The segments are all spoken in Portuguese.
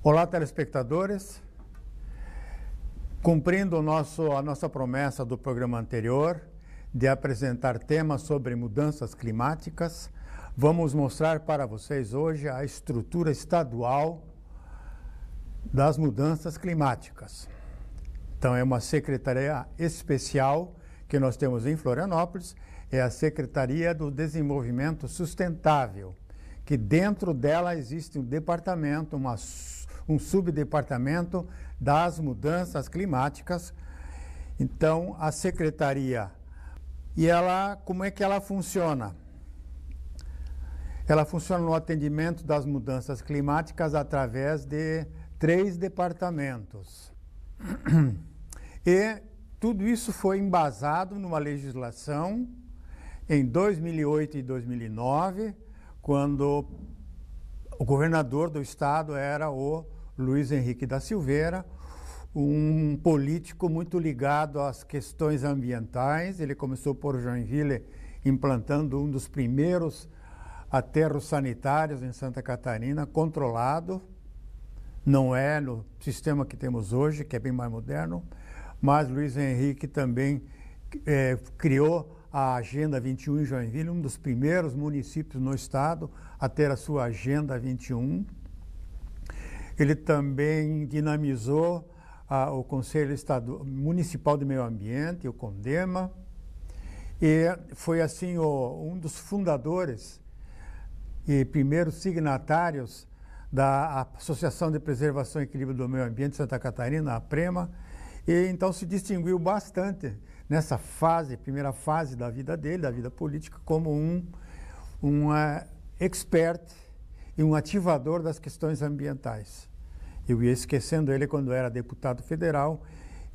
Olá, telespectadores. Cumprindo a nossa promessa do programa anterior de apresentar temas sobre mudanças climáticas, vamos mostrar para vocês hoje a estrutura estadual das mudanças climáticas. Então, é uma secretaria especial que nós temos em Florianópolis, é a Secretaria do Desenvolvimento Sustentável, que dentro dela existe um departamento, um subdepartamento das mudanças climáticas. Então, a secretaria, como é que ela funciona? Ela funciona no atendimento das mudanças climáticas através de 3 departamentos. E tudo isso foi embasado numa legislação em 2008 e 2009, quando o governador do estado era o Luiz Henrique da Silveira, um político muito ligado às questões ambientais. Ele começou por Joinville, implantando um dos primeiros aterros sanitários em Santa Catarina, controlado. Não é no sistema que temos hoje, que é bem mais moderno, mas Luiz Henrique também criou a Agenda 21 em Joinville, um dos primeiros municípios no estado a ter a sua Agenda 21. Ele também dinamizou o Conselho Municipal de Meio Ambiente, o CONDEMA, e foi assim um dos fundadores e primeiros signatários da Associação de Preservação e Equilíbrio do Meio Ambiente de Santa Catarina, a APREMA, e então se distinguiu bastante nessa primeira fase da vida dele, da vida política, como um expert e um ativador das questões ambientais. Eu ia esquecendo ele quando era deputado federal.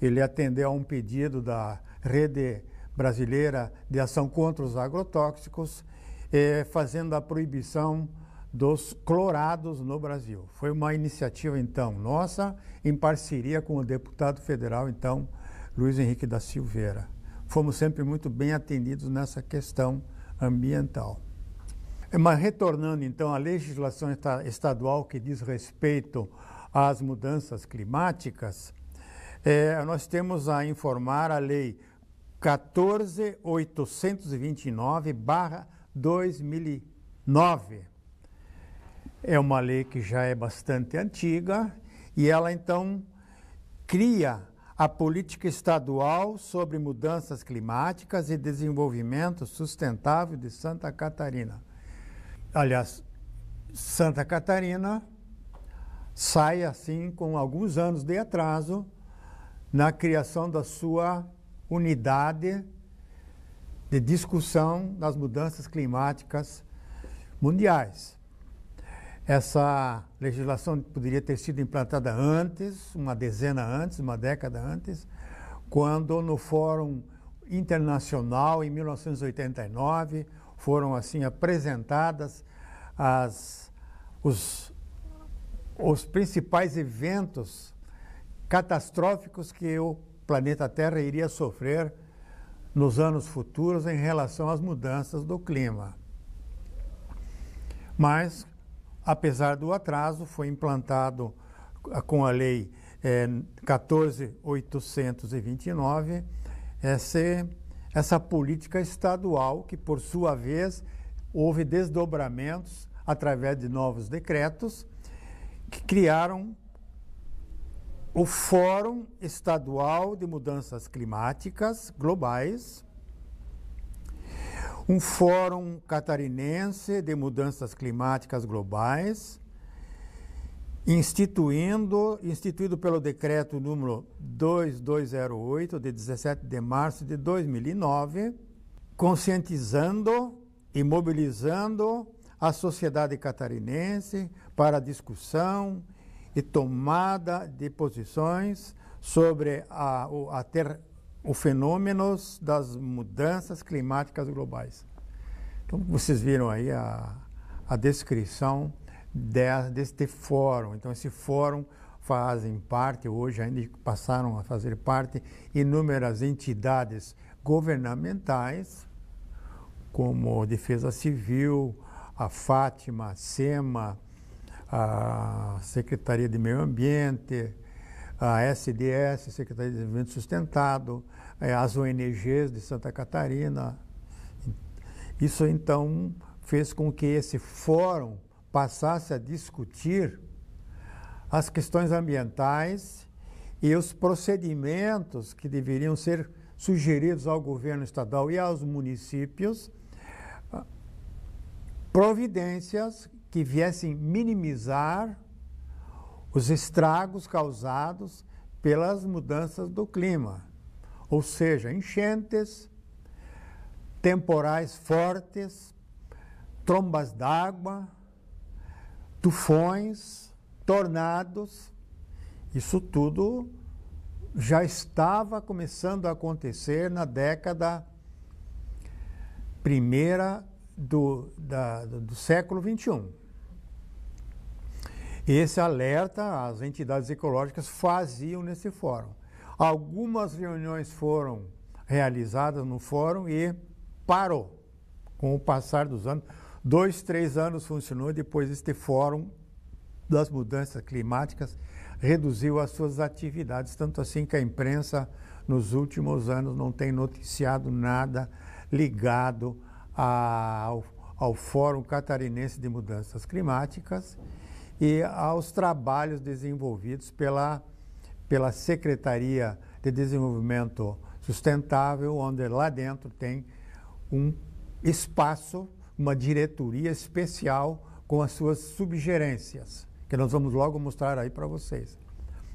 Ele atendeu a um pedido da Rede Brasileira de Ação contra os Agrotóxicos, fazendo a proibição dos clorados no Brasil. Foi uma iniciativa, então, nossa, em parceria com o deputado federal, então, Luiz Henrique da Silveira. Fomos sempre muito bem atendidos nessa questão ambiental. Mas retornando, então, à legislação estadual que diz respeito às mudanças climáticas, nós temos a informar a Lei 14.829/2009. É uma lei que já é bastante antiga e ela, então, cria a política estadual sobre mudanças climáticas e desenvolvimento sustentável de Santa Catarina. Aliás, Santa Catarina sai, assim, com alguns anos de atraso na criação da sua unidade de discussão das mudanças climáticas mundiais. Essa legislação poderia ter sido implantada antes, uma década antes, quando no Fórum Internacional, em 1989, foram assim apresentadas os principais eventos catastróficos que o planeta Terra iria sofrer nos anos futuros em relação às mudanças do clima. Mas, apesar do atraso, foi implantado com a Lei 14.829 essa política estadual que, por sua vez, houve desdobramentos através de novos decretos que criaram o Fórum Estadual de Mudanças Climáticas Globais, um Fórum Catarinense de Mudanças Climáticas Globais, instituído pelo decreto número 2208, de 17 de março de 2009, conscientizando e mobilizando a sociedade catarinense para discussão e tomada de posições sobre o fenômeno das mudanças climáticas globais. Então, vocês viram aí a descrição deste fórum. Então, esse fórum fazem parte, hoje ainda passaram a fazer parte, inúmeras entidades governamentais, como Defesa Civil, a Fátima, a SEMA, a Secretaria de Meio Ambiente, a SDS, Secretaria de Desenvolvimento Sustentado, as ONGs de Santa Catarina. Isso, então, fez com que esse fórum passasse a discutir as questões ambientais e os procedimentos que deveriam ser sugeridos ao governo estadual e aos municípios, providências que viessem minimizar os estragos causados pelas mudanças do clima, ou seja, enchentes, temporais fortes, trombas d'água, tufões, tornados. Isso tudo já estava começando a acontecer na década primeira do século XXI. Esse alerta as entidades ecológicas faziam nesse fórum. Algumas reuniões foram realizadas no fórum e parou. Com o passar dos anos, 2, 3 anos funcionou, depois este fórum das mudanças climáticas reduziu as suas atividades, tanto assim que a imprensa nos últimos anos não tem noticiado nada ligado ao Fórum Catarinense de Mudanças Climáticas e aos trabalhos desenvolvidos pela Secretaria de Desenvolvimento Sustentável, onde lá dentro tem um espaço, uma diretoria especial com as suas subgerências, que nós vamos logo mostrar aí para vocês.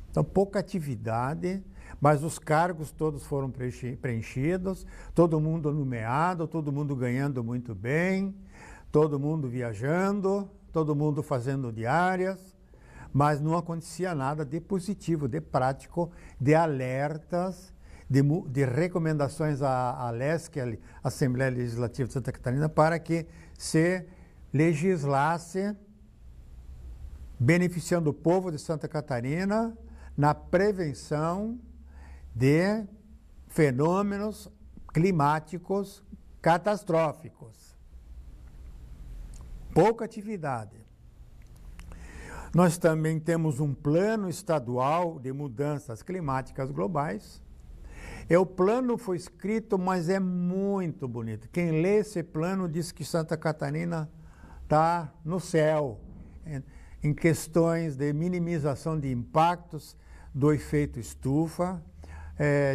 Então, pouca atividade, mas os cargos todos foram preenchidos, todo mundo nomeado, todo mundo ganhando muito bem, todo mundo viajando, todo mundo fazendo diárias, mas não acontecia nada de positivo, de prático, de alertas, de recomendações à ALESC, a Assembleia Legislativa de Santa Catarina, para que se legislasse beneficiando o povo de Santa Catarina na prevenção de fenômenos climáticos catastróficos. Pouca atividade. Nós também temos um plano estadual de mudanças climáticas globais. O plano foi escrito, mas é muito bonito. Quem lê esse plano diz que Santa Catarina está no céu, em questões de minimização de impactos do efeito estufa,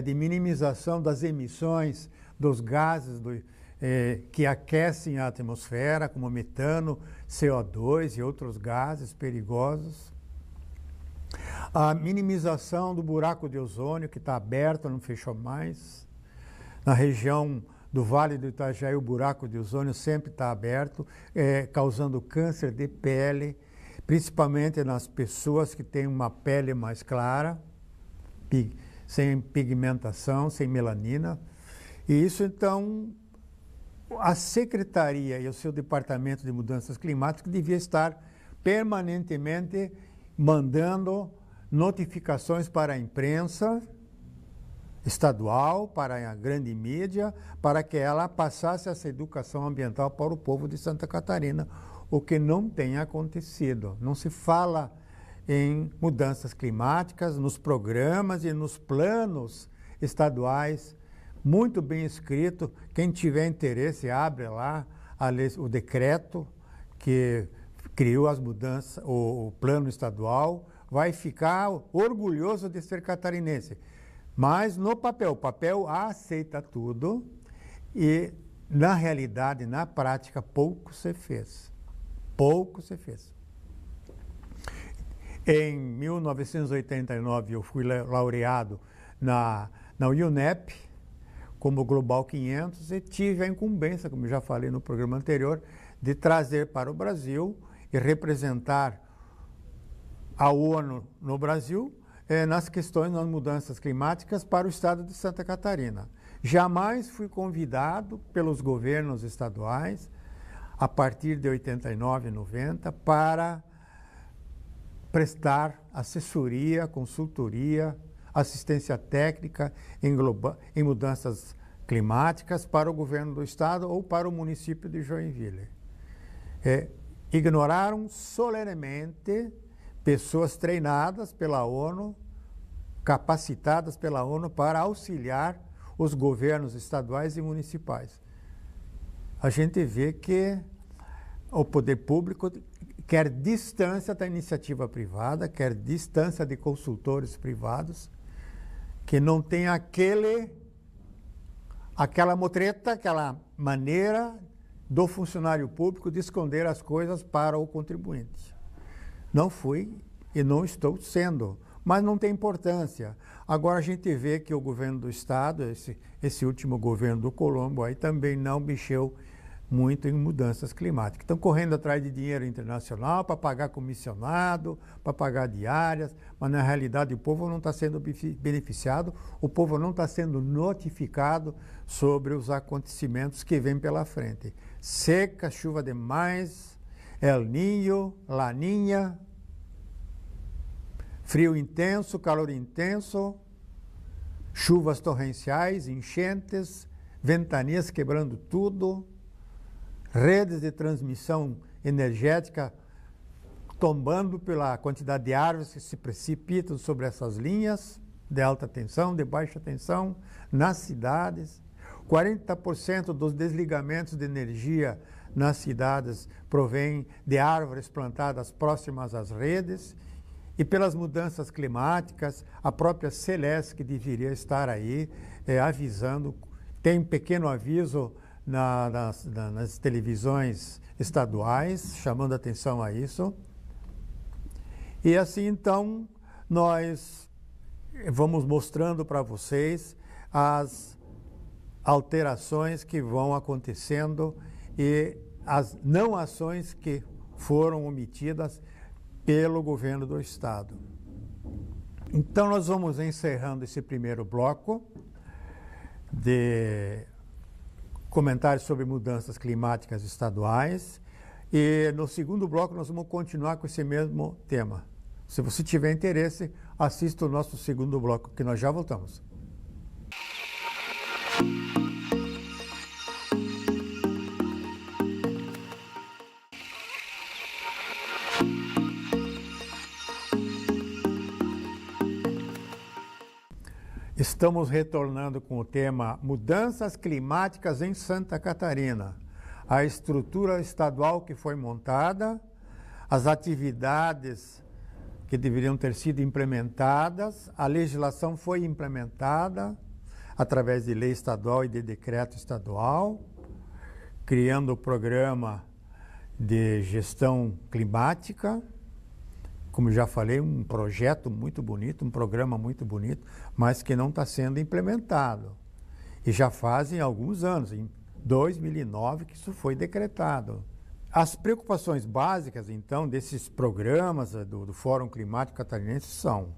de minimização das emissões dos gases que aquecem a atmosfera, como metano, CO2 e outros gases perigosos. A minimização do buraco de ozônio, que está aberto, não fechou mais. Na região do Vale do Itajaí, o buraco de ozônio sempre está aberto, causando câncer de pele, principalmente nas pessoas que têm uma pele mais clara, sem pigmentação, sem melanina. E isso, então, a Secretaria e o seu Departamento de Mudanças Climáticas devia estar permanentemente mandando notificações para a imprensa estadual, para a grande mídia, para que ela passasse essa educação ambiental para o povo de Santa Catarina, o que não tem acontecido. Não se fala em mudanças climáticas nos programas e nos planos estaduais, muito bem escrito. Quem tiver interesse, abre lá o decreto que criou as mudanças, o plano estadual, vai ficar orgulhoso de ser catarinense. Mas no papel, o papel aceita tudo e, na realidade, na prática, pouco se fez. Pouco se fez. Em 1989, eu fui laureado na UNEP, como Global 500, e tive a incumbência, como já falei no programa anterior, de trazer para o Brasil e representar a ONU no Brasil nas questões das mudanças climáticas para o estado de Santa Catarina. Jamais fui convidado pelos governos estaduais, a partir de 89 e 90, para prestar assessoria, consultoria, assistência técnica em mudanças climáticas para o governo do estado ou para o município de Joinville. ignoraram solenemente pessoas treinadas pela ONU, capacitadas pela ONU para auxiliar os governos estaduais e municipais. A gente vê que o poder público quer distância da iniciativa privada, quer distância de consultores privados, que não tem aquela mutreta, aquela maneira do funcionário público de esconder as coisas para o contribuinte. Não fui e não estou sendo, mas não tem importância. Agora a gente vê que o governo do Estado, esse último governo do Colombo, aí também não mexeu muito em mudanças climáticas. Estão correndo atrás de dinheiro internacional para pagar comissionado, para pagar diárias, mas na realidade o povo não está sendo beneficiado, o povo não está sendo notificado sobre os acontecimentos que vêm pela frente. Seca, chuva demais, El Niño, Laninha, frio intenso, calor intenso, chuvas torrenciais, enchentes, ventanias quebrando tudo, redes de transmissão energética tombando pela quantidade de árvores que se precipitam sobre essas linhas de alta tensão, de baixa tensão, nas cidades. 40% dos desligamentos de energia nas cidades provém de árvores plantadas próximas às redes. E pelas mudanças climáticas, a própria Celesc, que deveria estar aí avisando, tem um pequeno aviso nas televisões estaduais, chamando atenção a isso. E assim, então, nós vamos mostrando para vocês as alterações que vão acontecendo e as não ações que foram omitidas pelo governo do Estado. Então, nós vamos encerrando esse primeiro bloco de comentários sobre mudanças climáticas estaduais e no segundo bloco nós vamos continuar com esse mesmo tema. Se você tiver interesse, assista o nosso segundo bloco, que nós já voltamos. Estamos retornando com o tema Mudanças Climáticas em Santa Catarina. A estrutura estadual que foi montada, as atividades que deveriam ter sido implementadas, a legislação foi implementada através de lei estadual e de decreto estadual, criando o programa de gestão climática. Como já falei, um projeto muito bonito, um programa muito bonito, mas que não está sendo implementado. E já fazem alguns anos, em 2009, que isso foi decretado. As preocupações básicas, então, desses programas do Fórum Climático Catarinense são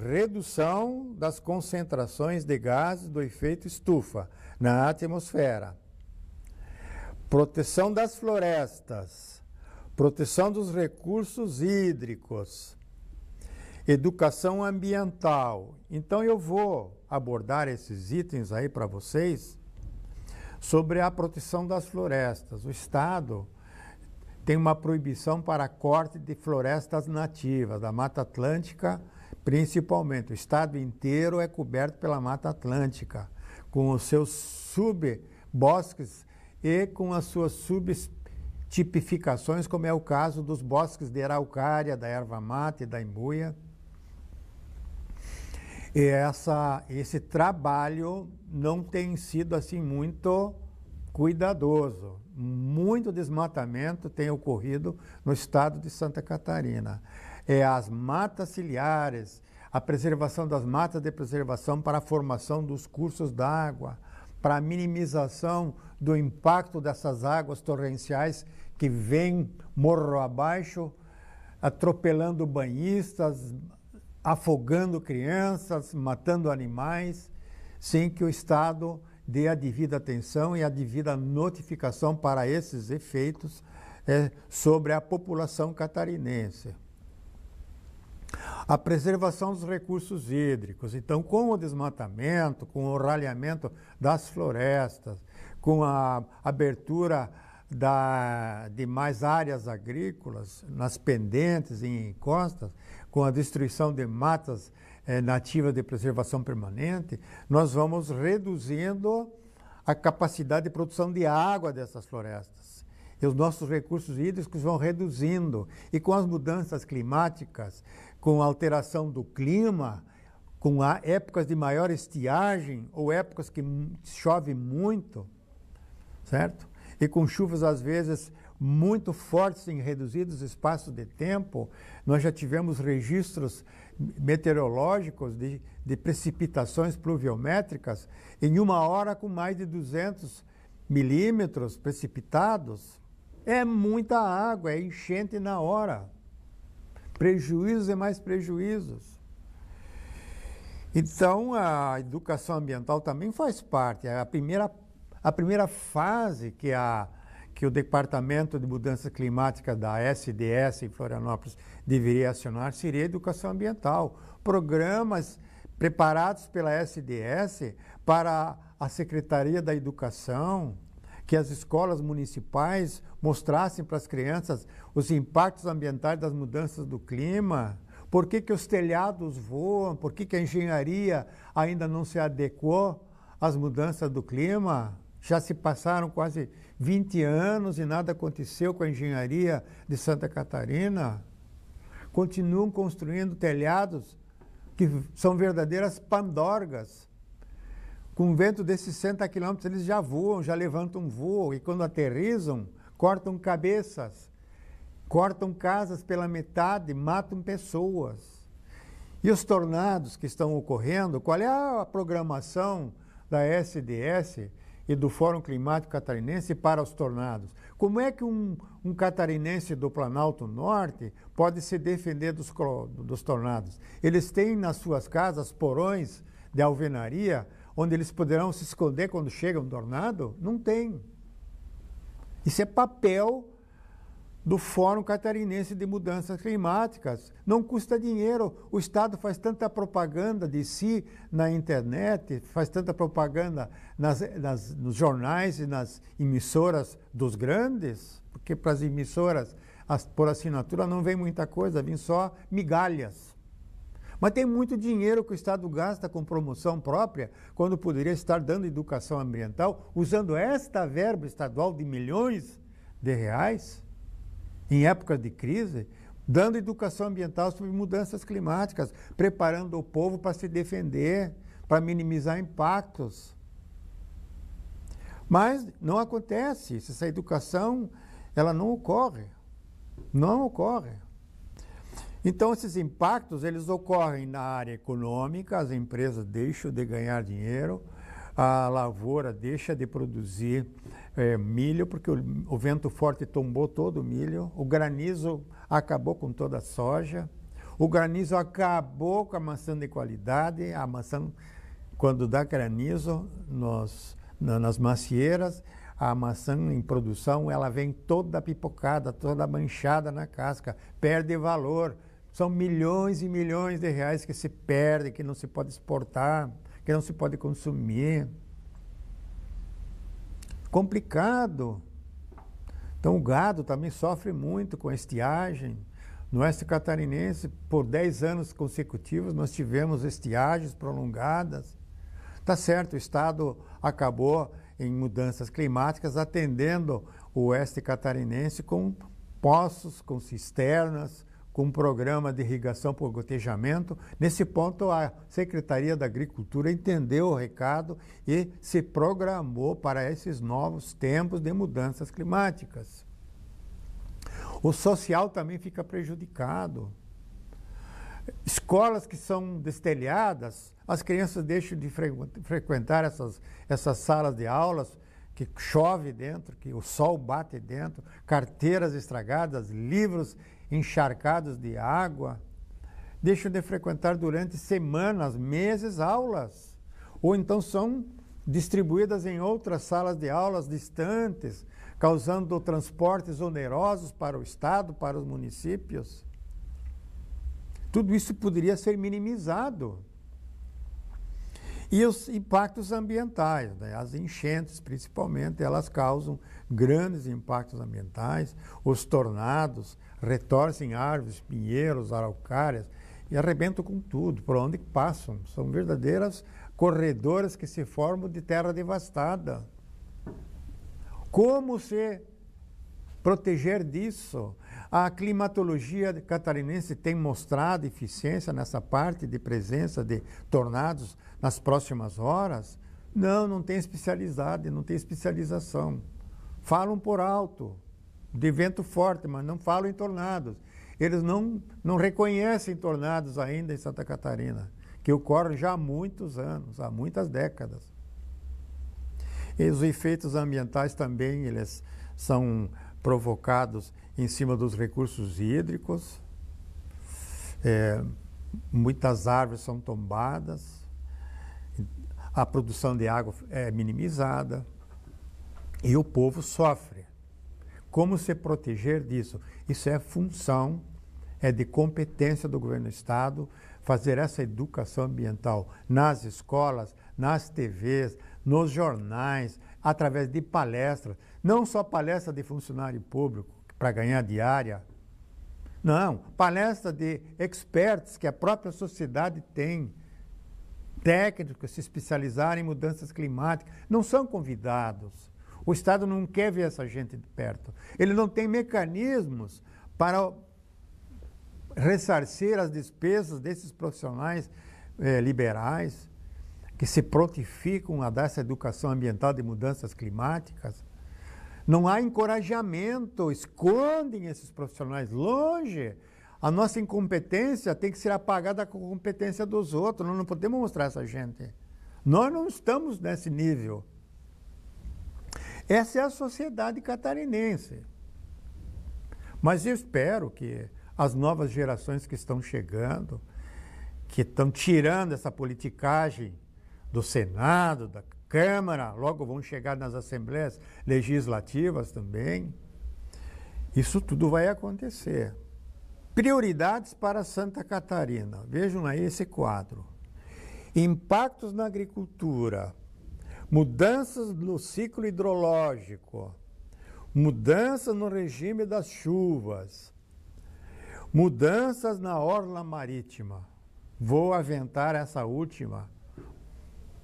redução das concentrações de gases do efeito estufa na atmosfera, proteção das florestas, proteção dos recursos hídricos, educação ambiental. Então eu vou abordar esses itens aí para vocês sobre a proteção das florestas. O Estado tem uma proibição para corte de florestas nativas, da Mata Atlântica principalmente. O Estado inteiro é coberto pela Mata Atlântica, com os seus subbosques e com as suas subtipificações, como é o caso dos bosques de araucária, da erva-mate e da imbuia. E esse trabalho não tem sido assim muito cuidadoso. Muito desmatamento tem ocorrido no estado de Santa Catarina. As matas ciliares, a preservação das matas de preservação para a formação dos cursos d'água, para a minimização do impacto dessas águas torrenciais que vêm morro abaixo, atropelando banhistas, afogando crianças, matando animais, sem que o Estado dê a devida atenção e a devida notificação para esses efeitos sobre a população catarinense. A preservação dos recursos hídricos. Então, com o desmatamento, com o ralhamento das florestas, com a abertura de mais áreas agrícolas, nas pendentes e em encostas, com a destruição de matas nativas de preservação permanente, nós vamos reduzindo a capacidade de produção de água dessas florestas. E os nossos recursos hídricos vão reduzindo. E com as mudanças climáticas, com a alteração do clima, com épocas de maior estiagem ou épocas que chove muito, certo? E com chuvas, às vezes, muito fortes em reduzidos espaços de tempo, nós já tivemos registros meteorológicos de precipitações pluviométricas em uma hora com mais de 200 milímetros precipitados. É muita água, é enchente na hora. Prejuízos e mais prejuízos. Então, a educação ambiental também faz parte. A primeira fase que o Departamento de Mudança Climática da SDS em Florianópolis deveria acionar seria a educação ambiental. Programas preparados pela SDS para a Secretaria da Educação, que as escolas municipais mostrassem para as crianças os impactos ambientais das mudanças do clima, por que os telhados voam, por que a engenharia ainda não se adequou às mudanças do clima. Já se passaram quase 20 anos e nada aconteceu com a engenharia de Santa Catarina. Continuam construindo telhados que são verdadeiras pandorgas. Com um vento de 60 quilômetros, eles já voam, já levantam voo. E quando aterrissam, cortam cabeças, cortam casas pela metade, matam pessoas. E os tornados que estão ocorrendo, qual é a programação da SDS e do Fórum Climático Catarinense para os tornados? Como é que um catarinense do Planalto Norte pode se defender dos tornados? Eles têm nas suas casas porões de alvenaria onde eles poderão se esconder quando chega um tornado? Não tem. Isso é papel do Fórum Catarinense de Mudanças Climáticas. Não custa dinheiro. O Estado faz tanta propaganda de si na internet, faz tanta propaganda nos jornais e nas emissoras dos grandes, porque para as emissoras, por assinatura, não vem muita coisa, vem só migalhas. Mas tem muito dinheiro que o Estado gasta com promoção própria, quando poderia estar dando educação ambiental, usando esta verba estadual de milhões de reais, em épocas de crise, dando educação ambiental sobre mudanças climáticas, preparando o povo para se defender, para minimizar impactos. Mas não acontece, essa educação ela não ocorre. Não ocorre. Então, esses impactos, eles ocorrem na área econômica, as empresas deixam de ganhar dinheiro, a lavoura deixa de produzir milho, porque o vento forte tombou todo o milho, o granizo acabou com toda a soja, o granizo acabou com a maçã de qualidade, a maçã, quando dá granizo nas macieiras, a maçã em produção, ela vem toda pipocada, toda manchada na casca, perde valor. São milhões e milhões de reais que se perdem, que não se pode exportar, que não se pode consumir. Complicado. Então o gado também sofre muito com a estiagem. No oeste catarinense, por 10 anos consecutivos, nós tivemos estiagens prolongadas. Tá certo, o Estado acabou em mudanças climáticas atendendo o oeste catarinense com poços, com cisternas, com um programa de irrigação por gotejamento. Nesse ponto, a Secretaria da Agricultura entendeu o recado e se programou para esses novos tempos de mudanças climáticas. O social também fica prejudicado. Escolas que são destelhadas, as crianças deixam de frequentar essas salas de aulas, que chove dentro, que o sol bate dentro, carteiras estragadas, livros encharcados de água, deixam de frequentar durante semanas, meses, aulas. Ou então são distribuídas em outras salas de aulas distantes, causando transportes onerosos para o Estado, para os municípios. Tudo isso poderia ser minimizado. E os impactos ambientais, né? As enchentes, principalmente, elas causam grandes impactos ambientais. Os tornados retorcem árvores, pinheiros, araucárias e arrebentam com tudo, por onde passam. São verdadeiras corredores que se formam de terra devastada. Como se proteger disso? A climatologia catarinense tem mostrado eficiência nessa parte de presença de tornados nas próximas horas? Não, não tem especialidade, não tem especialização. Falam por alto, de vento forte, mas não falam em tornados. Eles não reconhecem tornados ainda em Santa Catarina, que ocorrem já há muitos anos, há muitas décadas. E os efeitos ambientais também, eles são provocados em cima dos recursos hídricos. Muitas árvores são tombadas, a produção de água é minimizada e o povo sofre. Como se proteger disso? Isso é função, é de competência do governo do Estado fazer essa educação ambiental nas escolas, nas TVs, nos jornais, através de palestras, não só palestra de funcionário público para ganhar diária, não, palestra de experts que a própria sociedade tem, técnicos que se especializaram em mudanças climáticas, não são convidados. O Estado não quer ver essa gente de perto. Ele não tem mecanismos para ressarcir as despesas desses profissionais liberais que se prontificam a dar essa educação ambiental de mudanças climáticas. Não há encorajamento, escondem esses profissionais longe. A nossa incompetência tem que ser apagada com a competência dos outros. Nós não podemos mostrar essa gente. Nós não estamos nesse nível. Essa é a sociedade catarinense. Mas eu espero que as novas gerações que estão chegando, que estão tirando essa politicagem do Senado, da Câmara, logo vão chegar nas assembleias legislativas também, isso tudo vai acontecer. Prioridades para Santa Catarina. Vejam aí esse quadro. Impactos na agricultura, mudanças no ciclo hidrológico, mudanças no regime das chuvas, mudanças na orla marítima. Vou aventar essa última,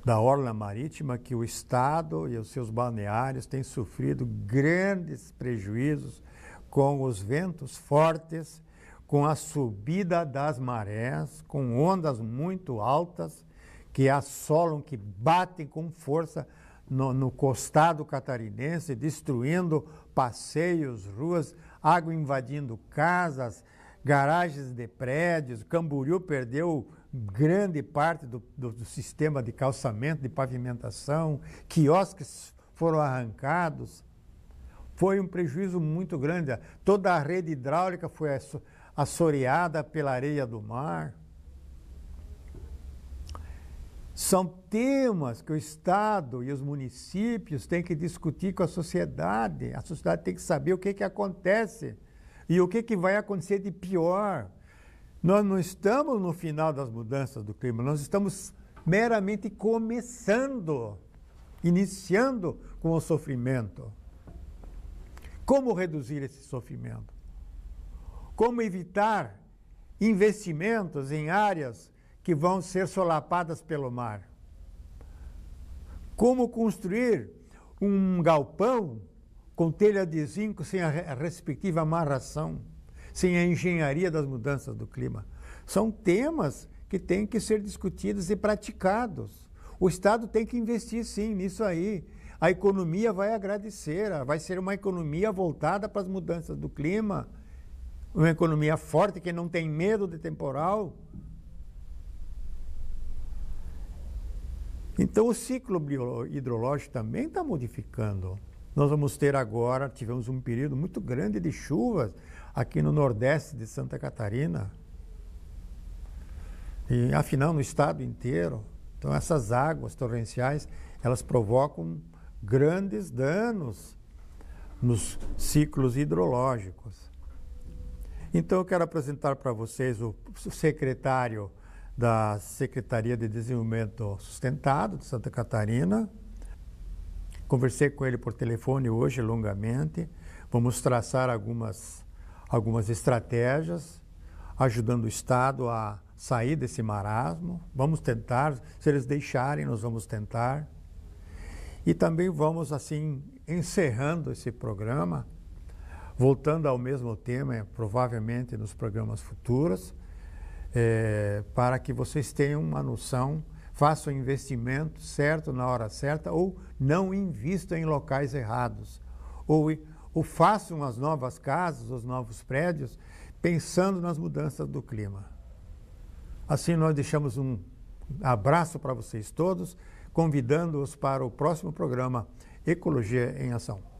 da orla marítima, que o Estado e os seus balneários têm sofrido grandes prejuízos com os ventos fortes, com a subida das marés, com ondas muito altas que assolam, que batem com força no costado catarinense, destruindo passeios, ruas, água invadindo casas, garagens de prédios. Camboriú perdeu grande parte do sistema de calçamento, de pavimentação, quiosques foram arrancados. Foi um prejuízo muito grande. Toda a rede hidráulica foi assoreada pela areia do mar. São temas que o Estado e os municípios têm que discutir com a sociedade. A sociedade tem que saber o que acontece e o que vai acontecer de pior. Nós não estamos no final das mudanças do clima, nós estamos meramente começando, iniciando com o sofrimento. Como reduzir esse sofrimento? Como evitar investimentos em áreas que vão ser solapadas pelo mar? Como construir um galpão com telha de zinco sem a respectiva amarração, sem a engenharia das mudanças do clima? São temas que têm que ser discutidos e praticados. O Estado tem que investir, sim, nisso aí. A economia vai agradecer, vai ser uma economia voltada para as mudanças do clima, uma economia forte que não tem medo de temporal. Então, o ciclo hidrológico também está modificando. Nós vamos ter agora, tivemos um período muito grande de chuvas aqui no nordeste de Santa Catarina. E, afinal, no estado inteiro. Então, essas águas torrenciais, elas provocam grandes danos nos ciclos hidrológicos. Então, eu quero apresentar para vocês o secretário da Secretaria de Desenvolvimento Sustentado de Santa Catarina. Conversei com ele por telefone hoje longamente. Vamos traçar algumas estratégias, ajudando o Estado a sair desse marasmo. Vamos tentar, se eles deixarem, nós vamos tentar. E também vamos, assim, encerrando esse programa, voltando ao mesmo tema, provavelmente nos programas futuros, para que vocês tenham uma noção, façam o investimento certo na hora certa, ou não invistam em locais errados, ou façam as novas casas, os novos prédios, pensando nas mudanças do clima. Assim, nós deixamos um abraço para vocês todos, convidando-os para o próximo programa Ecologia em Ação.